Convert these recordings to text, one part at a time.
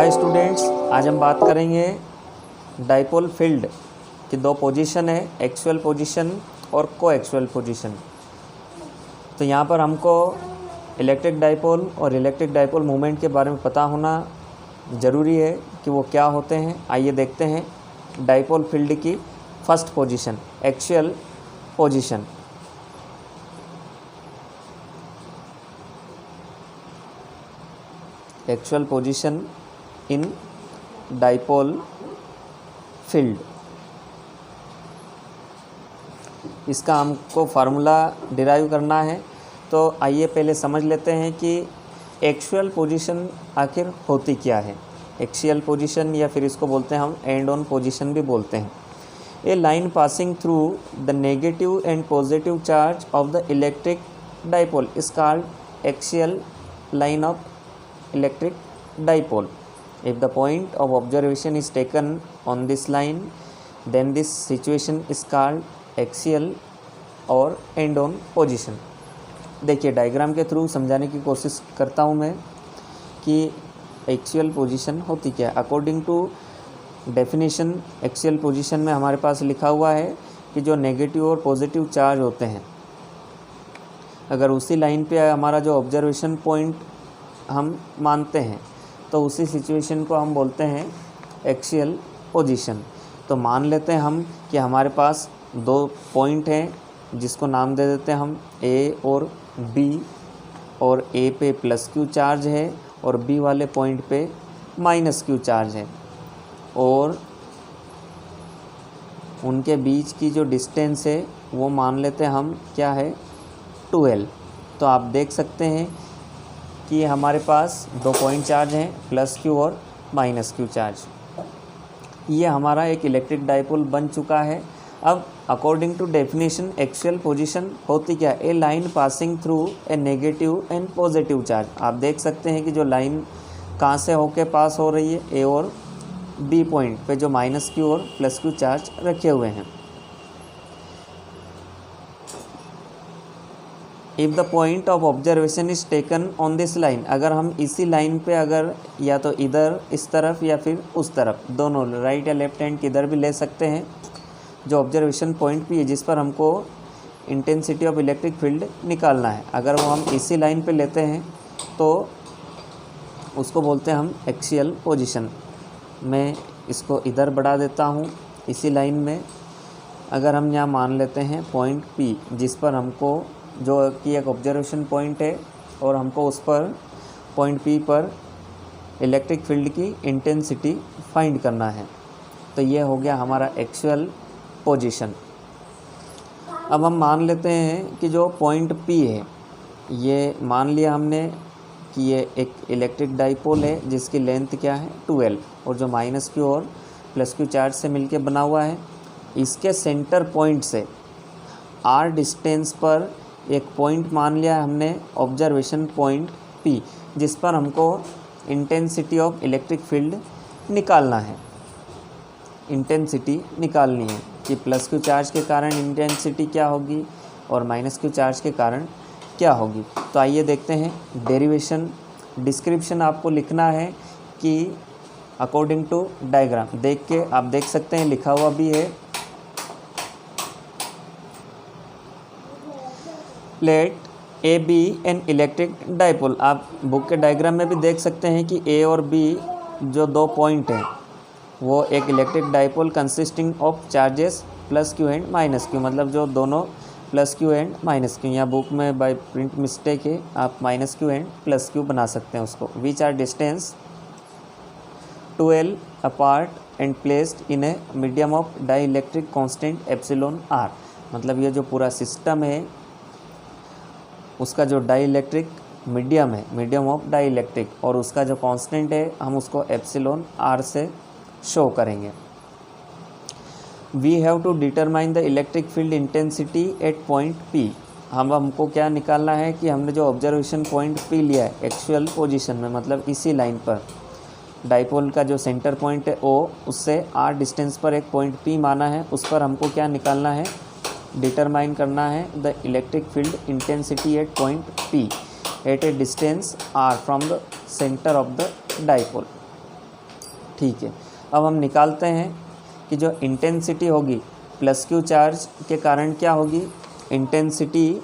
Hi students, आज हम बात करेंगे डाइपोल फील्ड की दो पोजीशन है, एक्चुअल पोजीशन और कोएक्चुअल पोजीशन। तो यहाँ पर हमको इलेक्ट्रिक डाइपोल और इलेक्ट्रिक डाइपोल मूवमेंट के बारे में पता होना ज़रूरी है कि वो क्या होते हैं। आइए देखते हैं डाइपोल फील्ड की first position, actual position. Actual position in dipole field, इसका हमको फार्मूला डिराइव करना है। तो आइए पहले समझ लेते हैं कि एक्चुअल पोजीशन आखिर होती क्या है। एक्सियल पोजीशन या फिर इसको बोलते हैं हम एंड ऑन पोजीशन भी बोलते हैं। A line passing through the negative and positive charge of the electric dipole is called axial line of electric dipole. If the point of observation is taken on this line, then this situation is called axial or end on position. देखिए diagram के through समझाने की कोशिश करता हूँ मैं कि axial position होती क्या है। According to definition, axial position में हमारे पास लिखा हुआ है कि जो नेगेटिव और पॉजिटिव चार्ज होते हैं, अगर उसी लाइन पे हमारा जो ऑब्जर्वेशन पॉइंट हम मानते हैं तो उसी सिचुएशन को हम बोलते हैं एक्सियल पोजीशन। तो मान लेते हैं हम कि हमारे पास दो पॉइंट हैं जिसको नाम दे देते हैं हम ए और बी, और ए पे प्लस क्यू चार्ज है और बी वाले पॉइंट पे माइनस क्यू चार्ज है, और उनके बीच की जो डिस्टेंस है वो मान लेते हैं हम क्या है 12। तो आप देख सकते हैं कि हमारे पास दो पॉइंट चार्ज हैं, प्लस क्यू और माइनस क्यू चार्ज। ये हमारा एक इलेक्ट्रिक डाइपोल बन चुका है। अब according to definition axial position होती क्या है, a line passing through a negative and positive charge. आप देख सकते हैं कि जो लाइन कहाँ से होके पास हो रही है, ए और बी पॉइंट पे जो माइनस क्यू और प्लस क्यू चार्ज रखे हुए हैं। If the point of observation is taken on this line, अगर हम इसी लाइन पे अगर या तो इधर इस तरफ या फिर उस तरफ, दोनों राइट या लेफ्ट हैंड किधर भी ले सकते हैं, जो ऑब्जर्वेशन पॉइंट भी है जिस पर हमको इंटेंसिटी ऑफ इलेक्ट्रिक फील्ड निकालना है, अगर वो हम इसी लाइन पे लेते हैं तो उसको बोलते हैं हम एक्सियल पोजीशन। मैं इसको इधर बढ़ा देता हूँ इसी लाइन में। अगर हम यहाँ मान लेते हैं पॉइंट पी, जिस पर हमको जो कि एक ऑब्जर्वेशन पॉइंट है और हमको उस पर पॉइंट पी पर इलेक्ट्रिक फील्ड की इंटेंसिटी फाइंड करना है। तो ये हो गया हमारा एक्चुअल पोजीशन। अब हम मान लेते हैं कि जो पॉइंट पी है, ये मान लिया हमने कि ये एक इलेक्ट्रिक डाइपोल है जिसकी लेंथ क्या है 12, और जो माइनस क्यू और प्लस क्यू चार्ज से मिलके बना हुआ है। इसके सेंटर पॉइंट से आर डिस्टेंस पर एक पॉइंट मान लिया हमने ऑब्जर्वेशन पॉइंट पी, जिस पर हमको इंटेंसिटी ऑफ इलेक्ट्रिक फील्ड निकालना है। इंटेंसिटी निकालनी है कि प्लस क्यू चार्ज के कारण इंटेंसिटी क्या होगी और माइनस क्यू चार्ज के कारण क्या होगी। तो आइए देखते हैं डेरिवेशन। डिस्क्रिप्शन आपको लिखना है कि अकॉर्डिंग टू डायग्राम, देख के आप देख सकते हैं लिखा हुआ भी है। Let a be an electric dipole. आप बुक के डायग्राम में भी देख सकते हैं कि ए और बी जो दो पॉइंट हैं वो एक electric dipole consisting of charges plus q and minus q, मतलब जो दोनों plus q and minus q, यहाँ बुक में बाय प्रिंट मिस्टेक है, आप minus q and plus q बना सकते हैं उसको। Which are distance 12 apart and placed in a medium of dielectric constant epsilon r. मतलब ये जो पूरा सिस्टम है उसका जो डाई इलेक्ट्रिक मीडियम है, मीडियम ऑफ डाई इलेक्ट्रिक, और उसका जो कांस्टेंट है हम उसको एप्सिलॉन आर से शो करेंगे। We have to determine the electric field intensity at point P. हमको क्या निकालना है कि हमने जो ऑब्जर्वेशन पॉइंट पी लिया है एक्चुअल पोजीशन में, मतलब इसी लाइन पर डाइपोल का जो सेंटर पॉइंट है ओ, उससे आर डिस्टेंस पर एक पॉइंट पी माना है, उस पर हमको क्या निकालना है, डिटरमाइन करना है the electric field intensity at point P at a distance r from the centre of the dipole. ठीक है, अब हम निकालते हैं कि जो इंटेंसिटी होगी प्लस क्यू चार्ज के कारण क्या होगी, intensity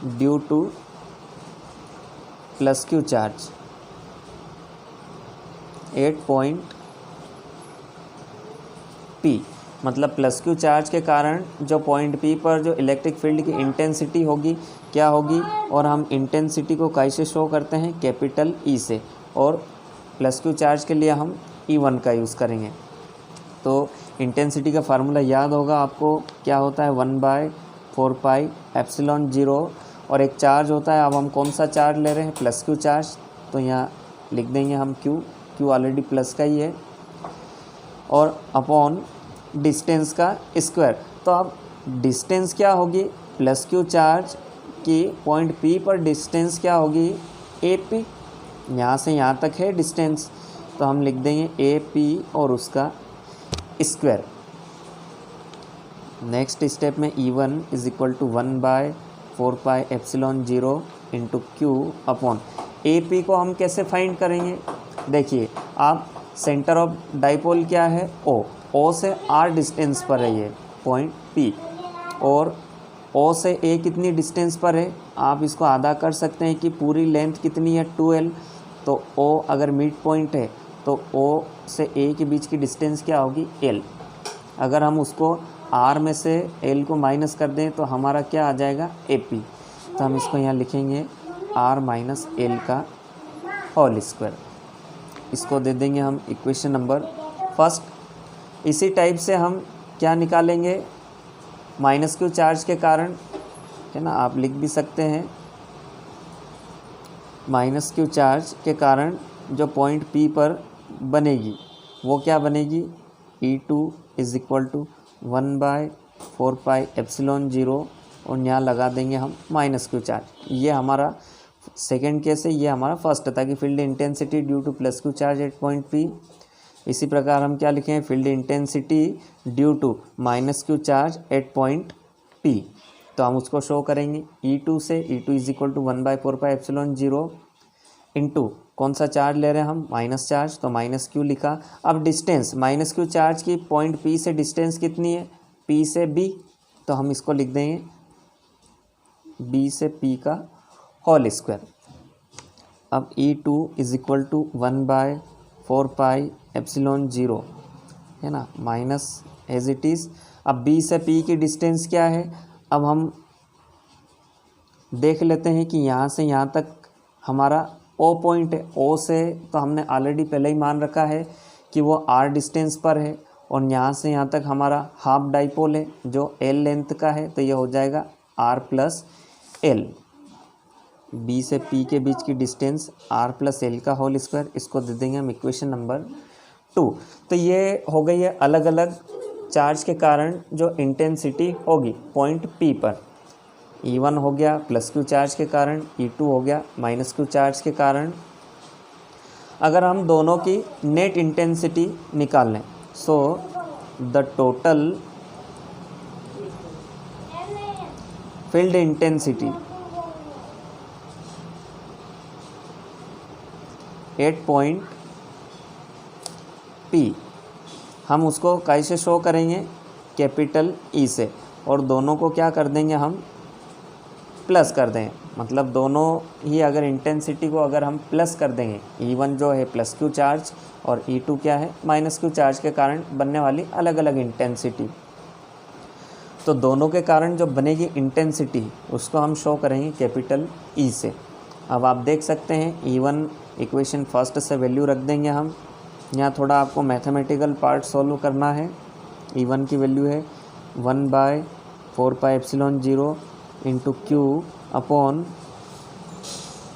due to plus q charge at point P, मतलब प्लस क्यू चार्ज के कारण जो पॉइंट पी पर जो इलेक्ट्रिक फील्ड की इंटेंसिटी होगी क्या होगी, और हम इंटेंसिटी को कैसे शो करते हैं, कैपिटल ई से, और प्लस क्यू चार्ज के लिए हम E1 का यूज़ करेंगे। तो इंटेंसिटी का फार्मूला याद होगा आपको, क्या होता है 1/4 पाई एप्सिलॉन 0, और एक चार्ज होता है, अब हम कौन सा चार्ज ले रहे हैं, प्लस क्यू चार्ज, तो यहाँ लिख देंगे हम क्यू ऑलरेडी प्लस का ही है, और अपॉन डिस्टेंस का स्क्वायर। तो अब डिस्टेंस क्या होगी, प्लस क्यू चार्ज की पॉइंट पी पर डिस्टेंस क्या होगी, ए पी, यहाँ से यहाँ तक है डिस्टेंस, तो हम लिख देंगे ए पी और उसका स्क्वायर। नेक्स्ट स्टेप में E1 is equal to 1/4 pi epsilon 0 into q upon A P को हम कैसे फाइंड करेंगे, देखिए आप सेंटर ऑफ डाइपोल क्या है, ओ से आर डिस्टेंस पर है ये पॉइंट पी, और ओ से ए कितनी डिस्टेंस पर है, आप इसको आधा कर सकते हैं कि पूरी लेंथ कितनी है 2L, तो ओ अगर मिड पॉइंट है तो ओ से ए के बीच की डिस्टेंस क्या होगी L। अगर हम उसको R में से L को माइनस कर दें तो हमारा क्या आ जाएगा AP, तो हम इसको यहाँ लिखेंगे R माइनस L का होल स्क्वायर, इसको दे देंगे हम इक्वेशन नंबर फर्स्ट। इसी टाइप से हम क्या निकालेंगे, माइनस क्यू चार्ज के कारण, है ना, आप लिख भी सकते हैं माइनस क्यू चार्ज के कारण जो पॉइंट P पर बनेगी वो क्या बनेगी, E2 is equal to 1/4 pi epsilon 0, और यहाँ लगा देंगे हम माइनस क्यू चार्ज। ये हमारा सेकेंड केस है, ये हमारा फर्स्ट था कि field intensity due to plus q charge at point P। इसी प्रकार हम क्या लिखें, field intensity due to minus q charge at point P, तो हम उसको शो करेंगे E2 से, E2 is equal to 1/4 pi epsilon 0 into कौन सा चार्ज ले रहे हैं हम, माइनस चार्ज, तो माइनस क्यू लिखा। अब डिस्टेंस माइनस क्यू चार्ज की पॉइंट P से डिस्टेंस कितनी है, P से B, तो हम इसको लिख देंगे B से P का होल स्क्वायर। अब E2 is equal to 1/4 pi epsilon 0, है ना, माइनस एज इट इज़। अब B से P की डिस्टेंस क्या है, अब हम देख लेते हैं कि यहाँ से यहाँ तक हमारा O पॉइंट है, O से तो हमने ऑलरेडी पहले ही मान रखा है कि वो R डिस्टेंस पर है, और यहाँ से यहाँ तक हमारा हाफ डाइपोल है जो L लेंथ का है, तो ये हो जाएगा R प्लस L। B से P के बीच की डिस्टेंस R प्लस L का होल स्क्वायर, इसको दे देंगे हम इक्वेशन नंबर 2। तो ये हो गई है अलग अलग चार्ज के कारण जो इंटेंसिटी होगी पॉइंट P पर। E1 हो गया प्लस क्यू चार्ज के कारण, E2 हो गया माइनस क्यू चार्ज के कारण। अगर हम दोनों की नेट इंटेंसिटी निकाल लें, so the total field intensity at point P, हम उसको कैसे शो करेंगे, कैपिटल E से, और दोनों को क्या कर देंगे हम प्लस कर दें, मतलब दोनों ही अगर इंटेंसिटी को अगर हम प्लस कर देंगे, E1 जो है प्लस क्यू चार्ज और E2 क्या है माइनस क्यू चार्ज के कारण बनने वाली अलग अलग इंटेंसिटी, तो दोनों के कारण जो बनेगी इंटेंसिटी उसको हम शो करेंगे कैपिटल E से। अब आप देख सकते हैं E1 इक्वेशन फर्स्ट से वैल्यू रख देंगे हम, यहाँ थोड़ा आपको मैथमेटिकल पार्ट सॉल्व करना है। E1 की वैल्यू है 1/4 pi epsilon 0 into q upon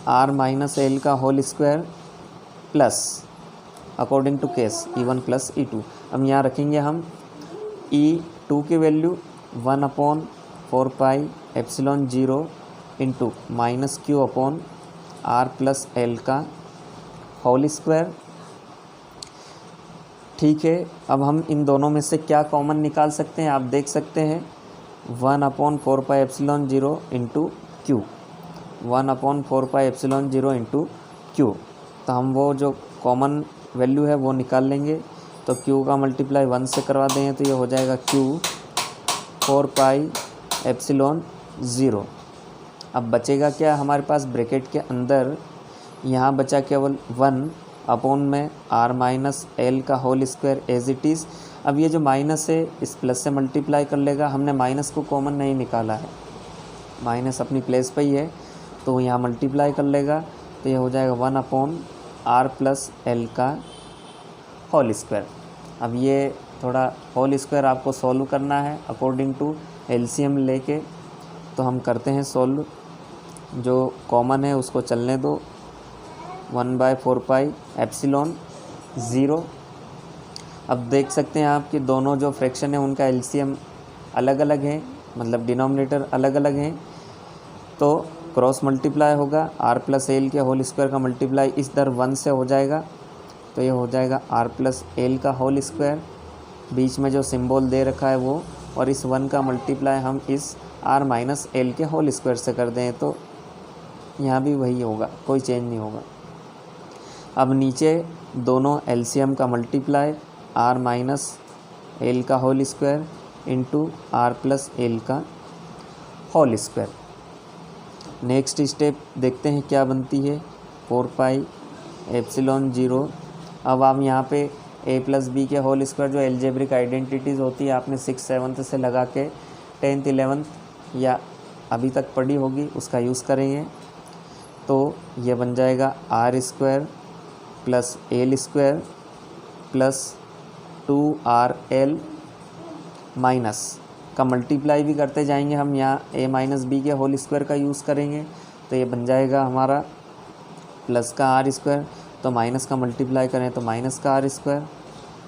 R minus L का whole square plus according to case E1 plus E2। अब यहाँ रखेंगे हम E2 की value 1/4 pi epsilon 0 into minus q upon R plus L का होल स्क्वायर। ठीक है, अब हम इन दोनों में से क्या कॉमन निकाल सकते हैं, आप देख सकते हैं 1/4πε0 इंटू क्यू, 1/4πε0 इंटू क्यू। तो हम वो जो कॉमन वैल्यू है वो निकाल लेंगे। तो क्यू का मल्टीप्लाई 1 से करवा देंगे तो ये हो जाएगा क्यू 4πε0। अब बचेगा क्या हमारे पास ब्रैकेट के अंदर, यहाँ बचा केवल 1 में r माइनस एल का whole square as it is. अब ये जो माइनस है इस प्लस से मल्टीप्लाई कर लेगा, हमने माइनस को कॉमन नहीं निकाला है, माइनस अपनी प्लेस पे ही है तो यहाँ मल्टीप्लाई कर लेगा तो ये हो जाएगा 1/r प्लस एल का होल स्क्वायर। अब ये थोड़ा होल स्क्वायर आपको सॉल्व करना है अकॉर्डिंग टू एलसीएम लेके, तो हम करते हैं सॉल्व। जो कॉमन है उसको चलने दो, 1/4πε0। अब देख सकते हैं आप कि दोनों जो फ्रैक्शन है उनका एलसीएम अलग अलग है, मतलब डिनोमिनेटर अलग अलग हैं, तो क्रॉस मल्टीप्लाई होगा। r प्लस एल के होल स्क्वायर का मल्टीप्लाई इस दर 1 से हो जाएगा तो ये हो जाएगा r प्लस एल का होल स्क्वायर, बीच में जो सिंबल दे रखा है वो, और इस 1 का मल्टीप्लाई हम इस r माइनस एल के होल स्क्वायर से कर दें तो यहाँ भी वही होगा, कोई चेंज नहीं होगा। अब नीचे दोनों एलसीएम का मल्टीप्लाई r माइनस एल का whole square into r plus L का होल स्क्वायर। नेक्स्ट स्टेप देखते हैं क्या बनती है, 4πε0। अब आप यहाँ पे a प्लस बी के होल स्क्वायर जो एल्जेब्रिक आइडेंटिटीज़ होती है आपने 6th 7th से लगा के 10th 11th या अभी तक पढ़ी होगी उसका यूज़ करेंगे। तो ये बन जाएगा r square plus L square plus 2rl minus का मल्टीप्लाई भी करते जाएंगे हम, यहाँ a माइनस बी के होल स्क्वायर का यूज़ करेंगे तो ये बन जाएगा हमारा प्लस का r स्क्वायर, तो माइनस का मल्टीप्लाई करें तो माइनस का r स्क्वायर,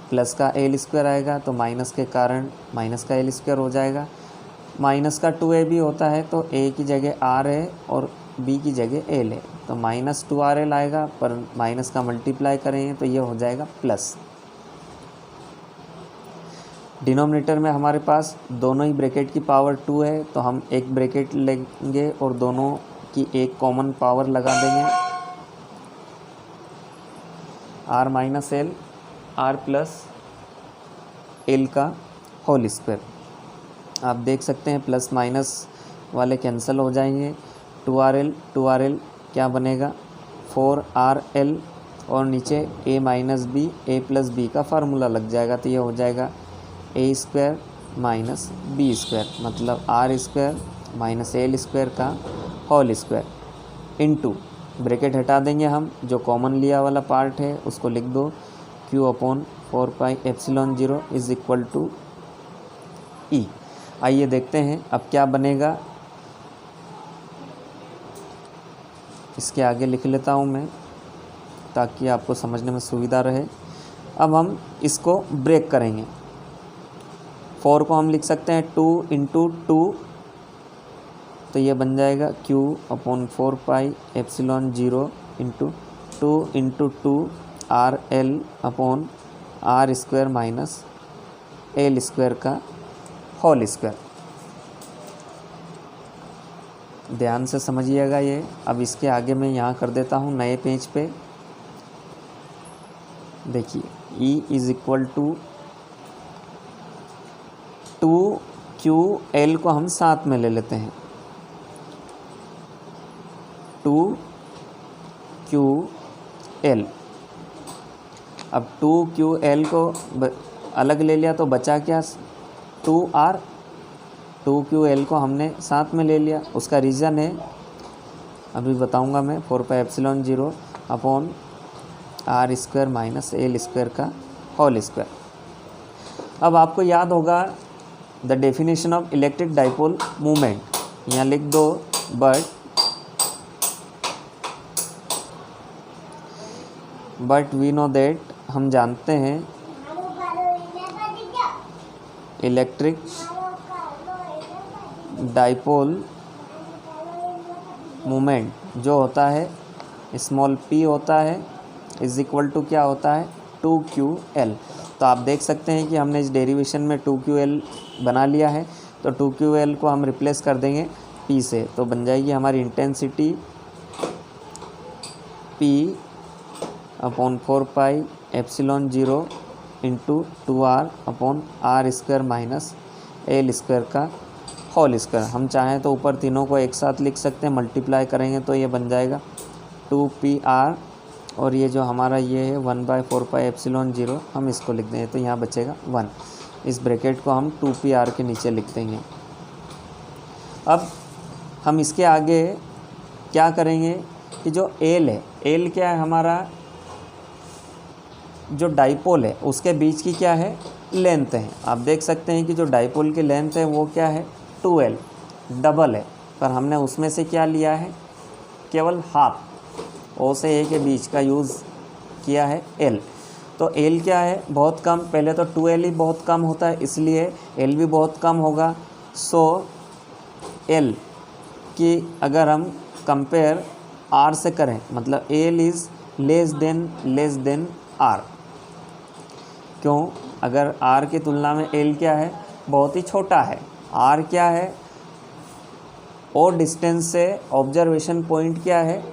प्लस का एल स्क्वायर आएगा तो माइनस के कारण माइनस का एल स्क्वायर हो जाएगा। माइनस का 2a भी होता है तो a की जगह r है और b की जगह l है, तो माइनस 2rl आएगा, पर माइनस का मल्टीप्लाई करेंगे तो ये हो जाएगा प्लस। डिनोमिनेटर में हमारे पास दोनों ही ब्रैकेट की पावर 2 है तो हम एक ब्रैकेट लेंगे और दोनों की एक कॉमन पावर लगा देंगे, r minus L r plus L का होल स्क्वायर। आप देख सकते हैं प्लस माइनस वाले कैंसिल हो जाएंगे, 2rl क्या बनेगा 4rl, और नीचे a minus B a plus B का फार्मूला लग जाएगा तो ये हो जाएगा a square minus B square, मतलब r square minus L square का होल स्क्वायर इनटू ब्रैकेट हटा देंगे हम, जो कॉमन लिया वाला पार्ट है उसको लिख दो, q/4πε0 is equal to e। आइए देखते हैं अब क्या बनेगा, इसके आगे लिख लेता हूँ मैं ताकि आपको समझने में सुविधा रहे। अब हम इसको ब्रेक करेंगे, 4 को हम लिख सकते हैं 2 इंटू 2, तो ये बन जाएगा q/4πε0 into 2 into 2rl/r square minus L square का होल स्क्वायर। ध्यान से समझिएगा ये। अब इसके आगे मैं यहाँ कर देता हूँ नए पेज पे, देखिए e is equal to 2ql को हम साथ में ले लेते हैं, 2ql। अब 2ql को अलग ले लिया तो बचा क्या 2r, 2ql को हमने साथ में ले लिया, उसका रीज़न है अभी बताऊंगा मैं, 4πε0 upon r square minus L square का होल स्क्वायर। अब आपको याद होगा the definition of electric dipole movement, यहाँ लिख दो, बट वी नो दैट, हम जानते हैं इलेक्ट्रिक डाइपोल मोमेंट जो होता है स्मॉल p होता है इज़ इक्वल टू क्या होता है 2ql। तो आप देख सकते हैं कि हमने इस डेरिवेशन में 2ql बना लिया है। तो 2QL को हम रिप्लेस कर देंगे P से, तो बन जाएगी हमारी इंटेंसिटी P अपॉन 4 पाई epsilon 0 into 2R upon R square minus L square का होल स्क्वायर। हम चाहें तो ऊपर तीनों को एक साथ लिख सकते हैं, मल्टीप्लाई करेंगे तो ये बन जाएगा 2PR, और ये जो हमारा ये है 1/4 पाई एप्सिलॉन 0 हम इसको लिख देंगे तो यहाँ बचेगा 1। इस ब्रैकेट को हम 2PR के नीचे लिख देंगे। अब हम इसके आगे क्या करेंगे कि जो L है, L क्या है, हमारा जो डाइपोल है उसके बीच की क्या है, लेंथ है। आप देख सकते हैं कि जो डाइपोल की लेंथ है वो क्या है, 2L डबल है, पर हमने उसमें से क्या लिया है, केवल हाफ, O से A के बीच का यूज़ किया है L। तो L क्या है, बहुत कम, पहले तो 2L ही बहुत कम होता है, इसलिए L भी बहुत कम होगा। सो L की अगर हम कंपेयर R से करें, मतलब L is less than R। क्यों? अगर R की तुलना में L क्या है, बहुत ही छोटा है। R क्या है, O डिस्टेंस से ऑब्जर्वेशन पॉइंट क्या है,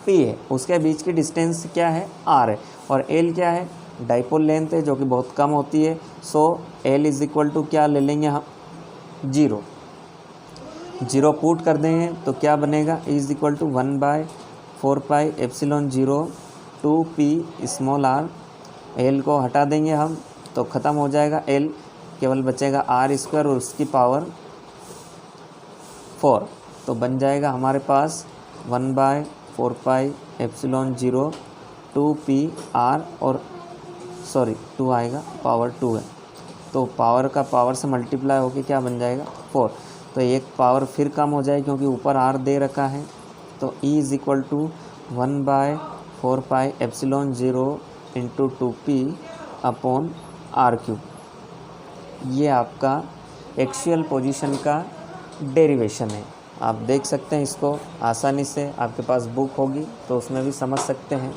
P है, उसके बीच की डिस्टेंस क्या है, R है, और L क्या है, डाइपोल लेंथ है जो कि बहुत कम होती है। सो L इज़ इक्वल टू क्या ले लेंगे हम, 0 पुट कर देंगे तो क्या बनेगा, is equal to 1/4 pi epsilon 0 2P small r। L को हटा देंगे हम तो ख़त्म हो जाएगा L, केवल बचेगा R स्क्वायर और उसकी पावर 4। तो बन जाएगा हमारे पास 1/4 पाई एप्सिलॉन 0 2PR, और सॉरी 2 आएगा, पावर 2 है, तो पावर का पावर से मल्टीप्लाई होके क्या बन जाएगा, 4। तो एक पावर फिर कम हो जाए क्योंकि ऊपर R दे रखा है। तो E is equal to 1/4 pi epsilon 0 into 2P upon R⁴। ये आपका एक्चुअल पोजीशन का डेरिवेशन है। आप देख सकते हैं इसको आसानी से, आपके पास बुक होगी तो उसमें भी समझ सकते हैं।